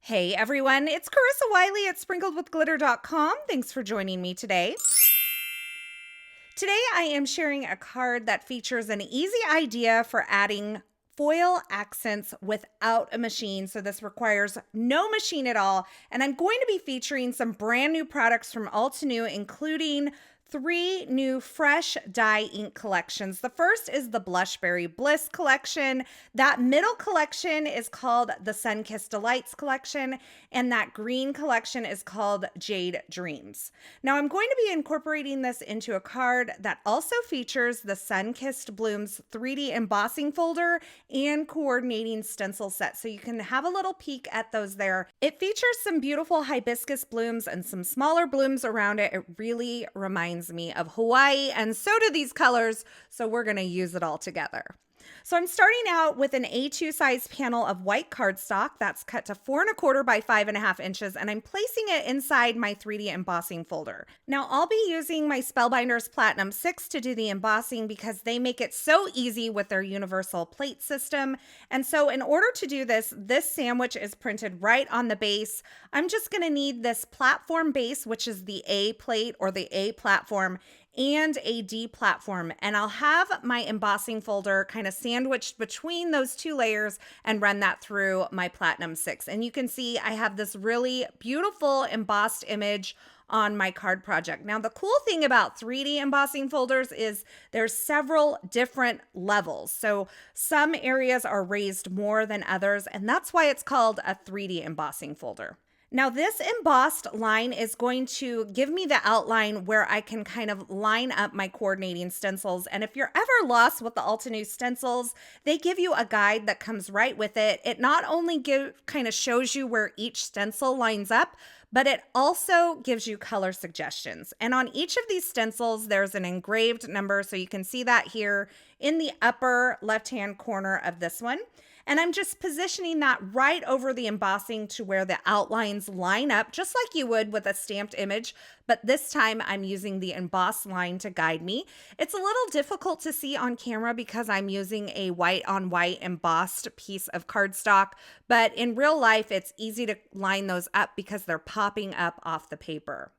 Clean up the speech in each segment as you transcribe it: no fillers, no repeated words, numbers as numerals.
Hey everyone, it's Carissa Wiley at sprinkledwithglitter.com. Thanks for joining me today. Today I am sharing a card that features an easy idea for adding foil accents without a machine. So this requires no machine at all. And I'm going to be featuring some brand new products from Altenew, including 3 new fresh dye ink collections. The first is the Blushberry Bliss collection. That middle collection is called the Sun-Kissed Delights collection, and that green collection is called Jade Dreams. Now I'm going to be incorporating this into a card that also features the Sun-Kissed Blooms 3D embossing folder and coordinating stencil set, so you can have a little peek at those there. It features some beautiful hibiscus blooms and some smaller blooms around it. It really reminds me of Hawaii, and so do these colors, so we're going to use it all together. So I'm starting out with an A2 size panel of white cardstock that's cut to 4 1/4 by 5.5 inches, and I'm placing it inside my 3D embossing folder. Now I'll be using my Spellbinders Platinum 6 to do the embossing because they make it so easy with their universal plate system. And so in order to do this, this sandwich is printed right on the base. I'm just going to need this platform base, which is the A plate or the A platform, and a D platform, and I'll have my embossing folder kind of sandwiched between those 2 layers and run that through my Platinum 6. And you can see I have this really beautiful embossed image on my card project. Now, the cool thing about 3D embossing folders is there's several different levels. So some areas are raised more than others, and that's why it's called a 3D embossing folder. Now this embossed line is going to give me the outline where I can kind of line up my coordinating stencils. And if you're ever lost with the Altenew stencils, they give you a guide that comes right with it. It not only kind of shows you where each stencil lines up, but it also gives you color suggestions. And on each of these stencils, there's an engraved number. So you can see that here in the upper left-hand corner of this one. And I'm just positioning that right over the embossing to where the outlines line up, just like you would with a stamped image. But this time I'm using the embossed line to guide me. It's a little difficult to see on camera because I'm using a white on white embossed piece of cardstock. But in real life, it's easy to line those up because they're popping up off the paper.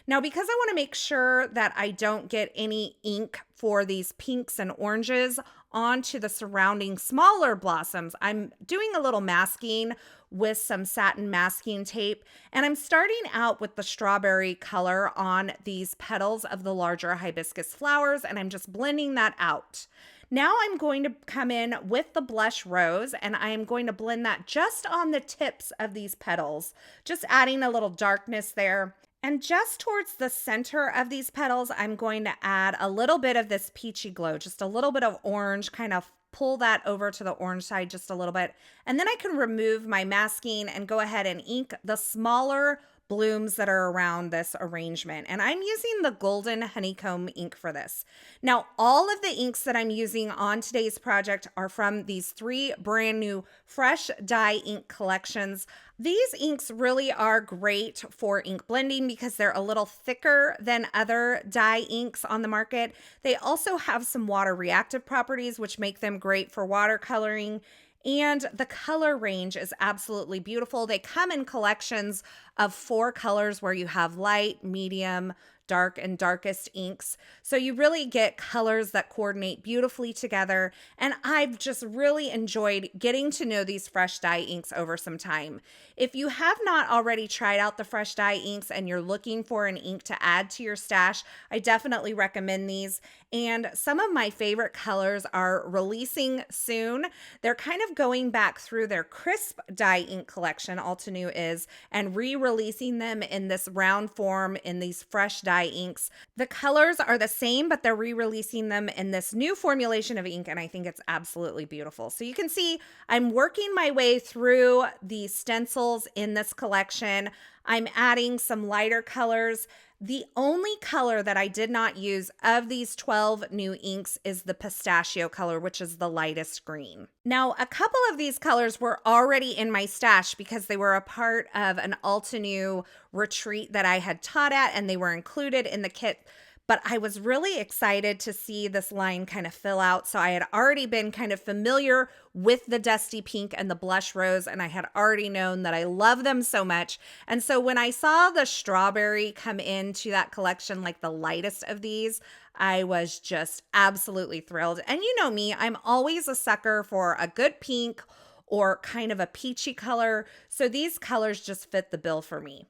Now, because I want to make sure that I don't get any ink for these pinks and oranges onto the surrounding smaller blossoms, I'm doing a little masking with some satin masking tape, and I'm starting out with the strawberry color on these petals of the larger hibiscus flowers, and I'm just blending that out. Now I'm going to come in with the blush rose, and I am going to blend that just on the tips of these petals, just adding a little darkness there. And just towards the center of these petals, I'm going to add a little bit of this peachy glow, just a little bit of orange, kind of pull that over to the orange side just a little bit. And then I can remove my masking and go ahead and ink the smaller blooms that are around this arrangement. And I'm using the Golden Honeycomb ink for this. Now, all of the inks that I'm using on today's project are from these 3 brand new fresh dye ink collections. These inks really are great for ink blending because they're a little thicker than other dye inks on the market. They also have some water reactive properties, which make them great for watercoloring. And the color range is absolutely beautiful. They come in collections of 4 colors where you have light, medium, dark, and darkest inks. So you really get colors that coordinate beautifully together. And I've just really enjoyed getting to know these fresh dye inks over some time. If you have not already tried out the fresh dye inks and you're looking for an ink to add to your stash, I definitely recommend these. And some of my favorite colors are releasing soon. They're kind of going back through their crisp dye ink collection, Altenew is, and re-releasing them in this round form in these fresh dye inks. The colors are the same, but they're re-releasing them in this new formulation of ink, and I think it's absolutely beautiful. So you can see I'm working my way through the stencils in this collection. I'm adding some lighter colors. The only color that I did not use of these 12 new inks is the pistachio color, which is the lightest green. Now, a couple of these colors were already in my stash because they were a part of an Altenew retreat that I had taught at, and they were included in the kit. but I was really excited to see this line kind of fill out. So I had already been kind of familiar with the Dusty Pink and the Blush Rose, and I had already known that I love them so much. And so when I saw the Strawberry come into that collection, like the lightest of these, I was just absolutely thrilled. And you know me, I'm always a sucker for a good pink or kind of a peachy color. So these colors just fit the bill for me.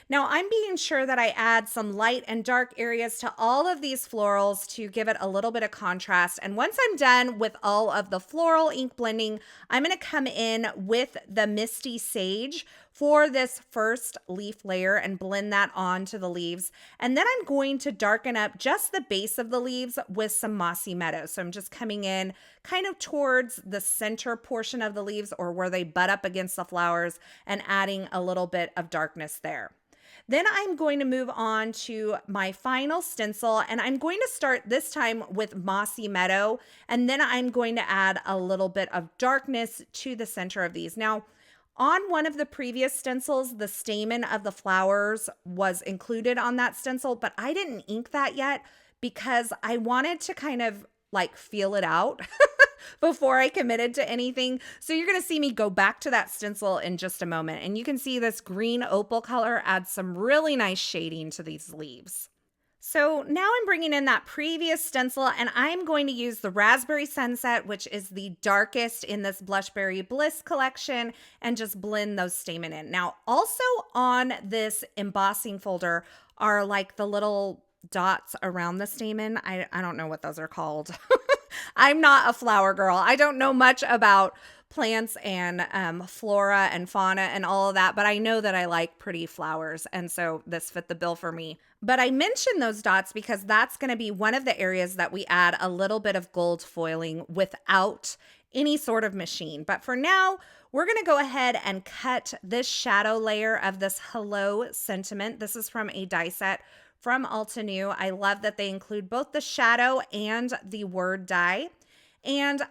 Now I'm being sure that I add some light and dark areas to all of these florals to give it a little bit of contrast. And once I'm done with all of the floral ink blending, I'm going to come in with the Misty Sage for this first leaf layer and blend that onto the leaves. And then I'm going to darken up just the base of the leaves with some Mossy Meadow. So I'm just coming in kind of towards the center portion of the leaves or where they butt up against the flowers and adding a little bit of darkness there. Then I'm going to move on to my final stencil, and I'm going to start this time with Mossy Meadow, and then I'm going to add a little bit of darkness to the center of these. Now, on one of the previous stencils, the stamen of the flowers was included on that stencil, but I didn't ink that yet because I wanted to kind of like feel it out before I committed to anything. So you're going to see me go back to that stencil in just a moment. And you can see this green opal color adds some really nice shading to these leaves. So now I'm bringing in that previous stencil and I'm going to use the Raspberry Sunset, which is the darkest in this Blushberry Bliss collection, and just blend those stamen in. Now, also on this embossing folder are like the little dots around the stamen. I don't know what those are called. I'm not a flower girl. I don't know much about plants and flora and fauna and all of that, but I know that I like pretty flowers, and so this fit the bill for me. But I mentioned those dots because that's going to be one of the areas that we add a little bit of gold foiling without any sort of machine. But for now, we're going to go ahead and cut this shadow layer of this Hello sentiment. This is from a die set from Altenew. I love that they include both the shadow and the word die. And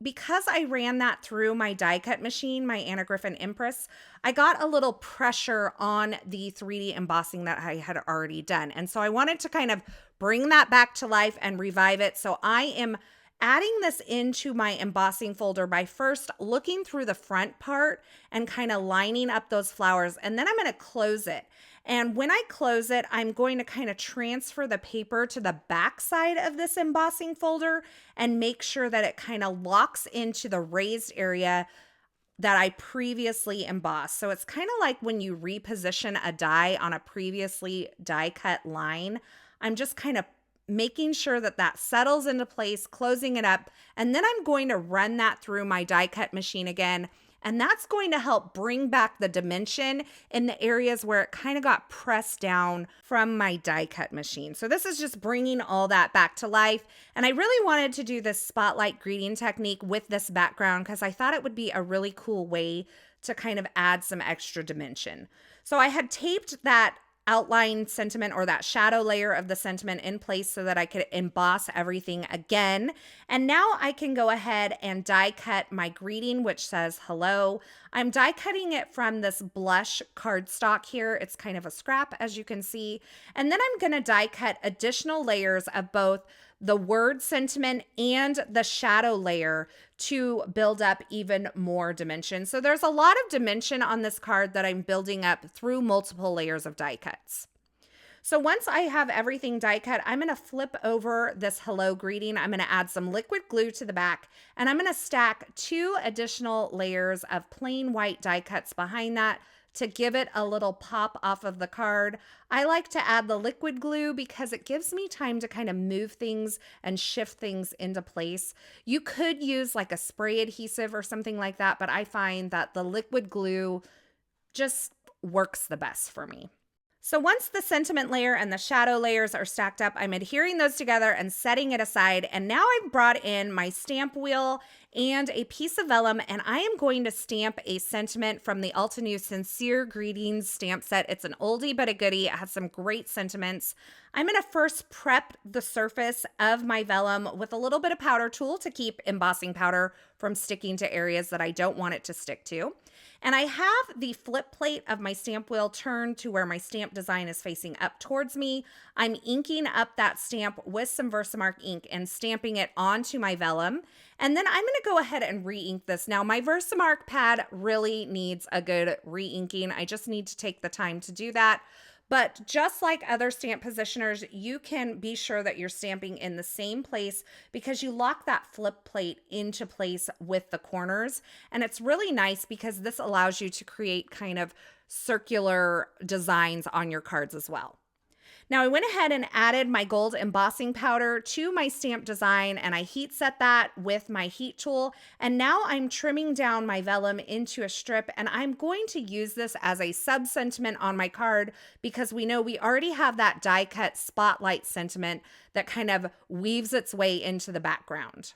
because I ran that through my die cut machine, my Anna Griffin Empress, I got a little pressure on the 3D embossing that I had already done. And so I wanted to kind of bring that back to life and revive it. So I am adding this into my embossing folder by first looking through the front part and kind of lining up those flowers. And then I'm going to close it. And when I close it, I'm going to kind of transfer the paper to the back side of this embossing folder and make sure that it kind of locks into the raised area that I previously embossed. So it's kind of like when you reposition a die on a previously die cut line. I'm just kind of making sure that that settles into place, closing it up, and then I'm going to run that through my die cut machine again. And that's going to help bring back the dimension in the areas where it kind of got pressed down from my die cut machine. So this is just bringing all that back to life. And I really wanted to do this spotlight greeting technique with this background because I thought it would be a really cool way to kind of add some extra dimension. So I had taped that outline sentiment or that shadow layer of the sentiment in place so that I could emboss everything again. And now I can go ahead and die cut my greeting, which says hello. I'm die cutting it from this blush cardstock here. It's kind of a scrap, as you can see. And then I'm going to die cut additional layers of both the word sentiment and the shadow layer to build up even more dimension. So there's a lot of dimension on this card that I'm building up through multiple layers of die cuts. So once I have everything die cut, I'm going to flip over this hello greeting. I'm going to add some liquid glue to the back, and I'm going to stack 2 additional layers of plain white die cuts behind that to give it a little pop off of the card. I like to add the liquid glue because it gives me time to kind of move things and shift things into place. You could use like a spray adhesive or something like that, but I find that the liquid glue just works the best for me. So once the sentiment layer and the shadow layers are stacked up, I'm adhering those together and setting it aside. And now I've brought in my stamp wheel and a piece of vellum, and I am going to stamp a sentiment from the Altenew Sincere Greetings stamp set. It's an oldie but a goodie. It has some great sentiments. I'm going to first prep the surface of my vellum with a little bit of powder tool to keep embossing powder from sticking to areas that I don't want it to stick to. And I have the flip plate of my stamp wheel turned to where my stamp design is facing up towards me. I'm inking up that stamp with some Versamark ink and stamping it onto my vellum. And then I'm going to go ahead and re-ink this. Now, my Versamark pad really needs a good re-inking. I just need to take the time to do that. But just like other stamp positioners, you can be sure that you're stamping in the same place because you lock that flip plate into place with the corners. And it's really nice because this allows you to create kind of circular designs on your cards as well. Now I went ahead and added my gold embossing powder to my stamp design, and I heat set that with my heat tool. And now I'm trimming down my vellum into a strip, and I'm going to use this as a sub sentiment on my card because we know we already have that die cut spotlight sentiment that kind of weaves its way into the background.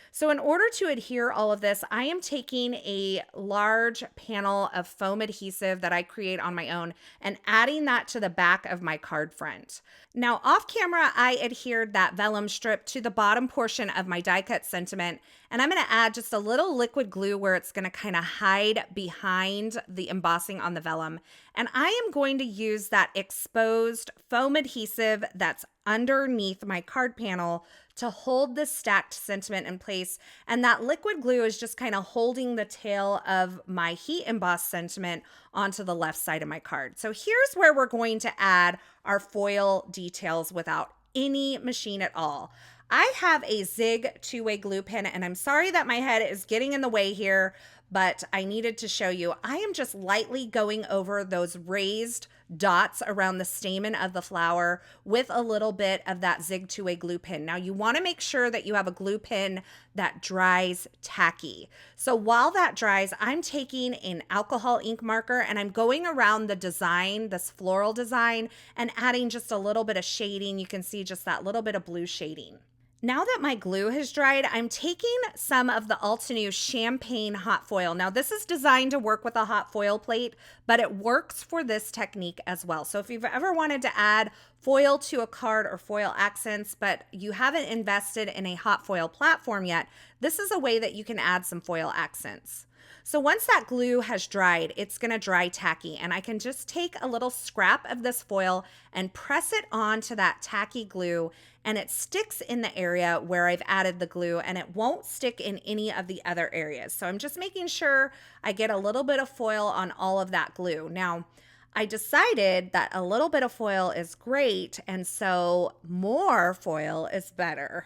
So in order to adhere all of this, I am taking a large panel of foam adhesive that I create on my own and adding that to the back of my card front. Now off camera, I adhered that vellum strip to the bottom portion of my die cut sentiment, and I'm going to add just a little liquid glue where it's going to kind of hide behind the embossing on the vellum. And I am going to use that exposed foam adhesive that's underneath my card panel to hold this stacked sentiment in place. And that liquid glue is just kind of holding the tail of my heat embossed sentiment onto the left side of my card. So here's where we're going to add our foil details without any machine at all. I have a Zig two-way glue pen, and I'm sorry that my head is getting in the way here, but I needed to show you. I am just lightly going over those raised dots around the stamen of the flower with a little bit of that Zig two-way glue pen. Now you want to make sure that you have a glue pen that dries tacky. So while that dries, I'm taking an alcohol ink marker and I'm going around the design, this floral design, and adding just a little bit of shading. You can see just that little bit of blue shading. Now that my glue has dried, I'm taking some of the Altenew Champagne hot foil. Now this is designed to work with a hot foil plate, but it works for this technique as well. So if you've ever wanted to add foil to a card or foil accents, but you haven't invested in a hot foil platform yet, this is a way that you can add some foil accents. So once that glue has dried, it's going to dry tacky, and I can just take a little scrap of this foil and press it onto that tacky glue, and it sticks in the area where I've added the glue, and it won't stick in any of the other areas. So I'm just making sure I get a little bit of foil on all of that glue. Now, I decided that a little bit of foil is great, and so more foil is better.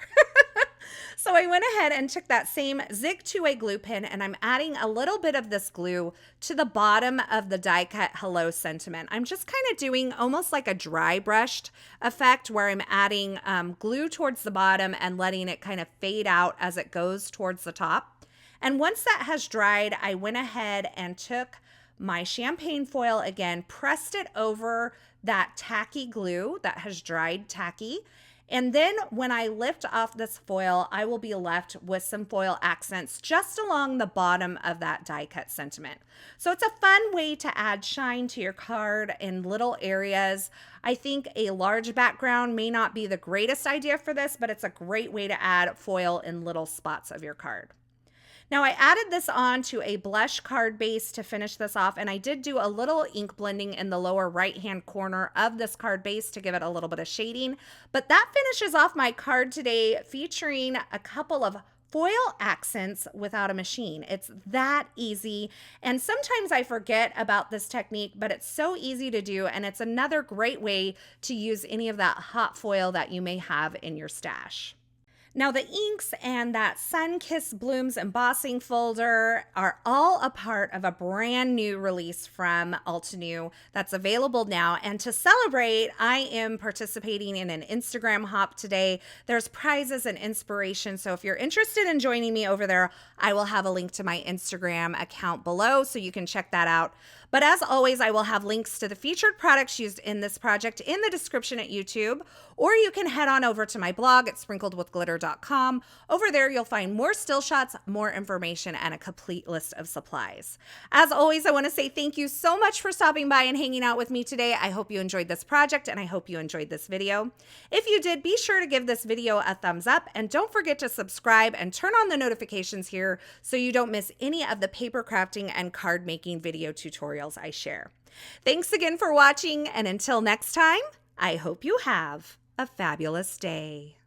So I went ahead and took that same Zig two-way glue pen, and I'm adding a little bit of this glue to the bottom of the die cut hello sentiment. I'm just kind of doing almost like a dry brushed effect where I'm adding glue towards the bottom and letting it kind of fade out as it goes towards the top. And once that has dried, I went ahead and took my champagne foil again, pressed it over that tacky glue that has dried tacky. And then when I lift off this foil, I will be left with some foil accents just along the bottom of that die cut sentiment. So it's a fun way to add shine to your card in little areas. I think a large background may not be the greatest idea for this, but it's a great way to add foil in little spots of your card. Now I added this on to a blush card base to finish this off, and I did do a little ink blending in the lower right-hand corner of this card base to give it a little bit of shading. But that finishes off my card today, featuring a couple of foil accents without a machine. It's that easy, and sometimes I forget about this technique, but it's so easy to do, and it's another great way to use any of that hot foil that you may have in your stash. Now the inks and that Sun-Kissed Blooms embossing folder are all a part of a brand new release from Altenew that's available now. And to celebrate, I am participating in an Instagram hop today. There's prizes and inspiration. So if you're interested in joining me over there, I will have a link to my Instagram account below so you can check that out. But as always, I will have links to the featured products used in this project in the description at YouTube, or you can head on over to my blog at sprinkledwithglitter.com glitter.com. Over there, you'll find more still shots, more information, and a complete list of supplies. As always, I want to say thank you so much for stopping by and hanging out with me today. I hope you enjoyed this project, and I hope you enjoyed this video. If you did, be sure to give this video a thumbs up, and don't forget to subscribe and turn on the notifications here so you don't miss any of the paper crafting and card making video tutorials I share. Thanks again for watching, and until next time, I hope you have a fabulous day.